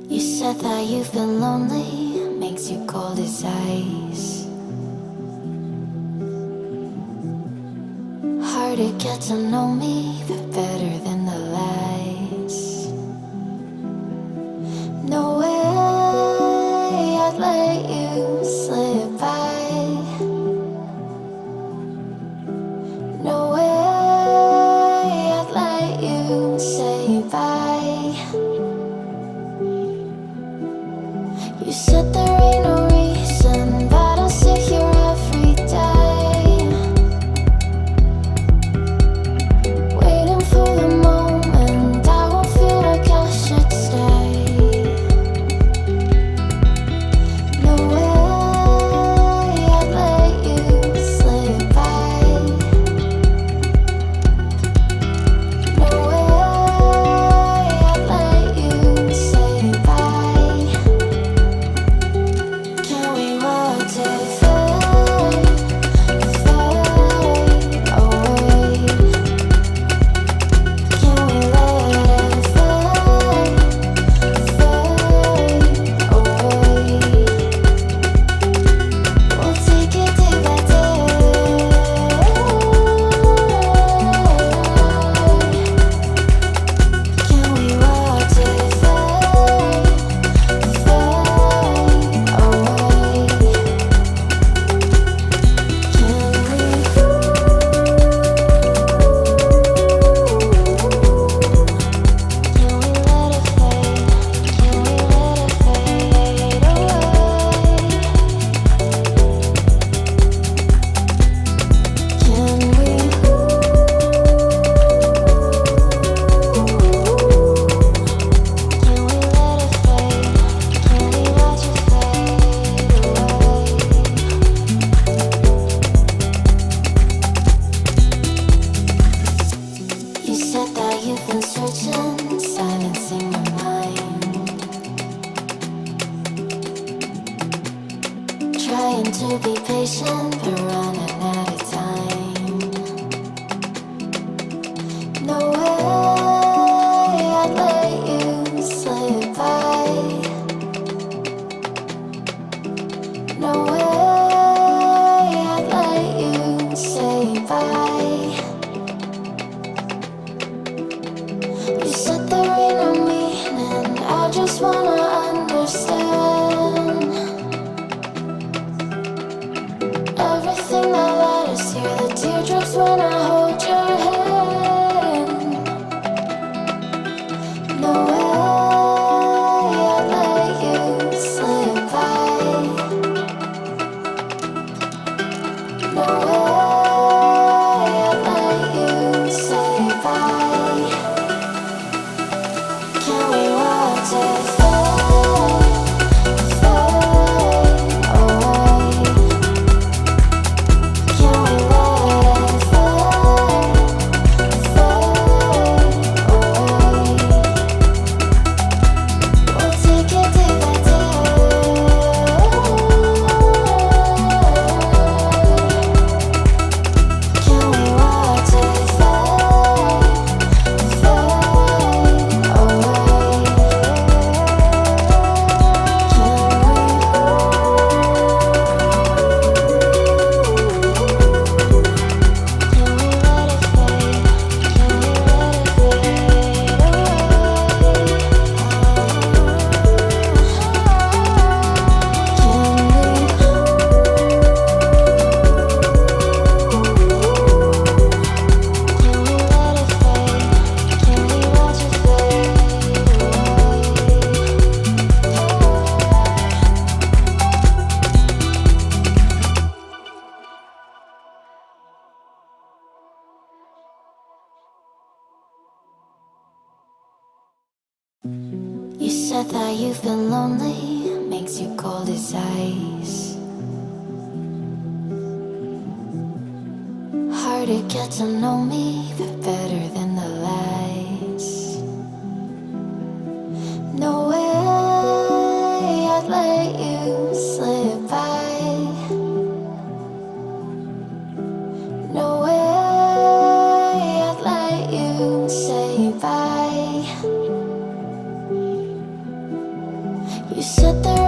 You said that you've been lonely, makes you cold as ice. Hard to get to know me, but better than the lies. No way I'd let you slip by. No way I'd let you say bye. You said there ain't no reason, but I'll sit here every day, waiting for the moment I won't feel like I should stay. No way I'd let you slip by. No way I'd let you say bye. Can we watch it fade, fade away? Can we let it fade, fade away? We'll take it day by day. Can we watch it fade, fade away? You said that you've been searching, silencing your mind, trying to be patient, but running out of time. No way I'd let you slip by. No way I'd let you say bye. You said there ain't no meaning, I just wanna understand everything that led us here, the teardrops when I hold your hand. No way I'd let you slip by. No way I'd let you say bye. Can we watch it fade, fade away? Can we let it fade, fade away? We'll take it day by day. Can we watch it fade, fade away? You said that you've been lonely, makes you cold as ice. Hard to get to know me, but better than the lies. No way I'd let you slip by. No way I'd let you say bye. You said the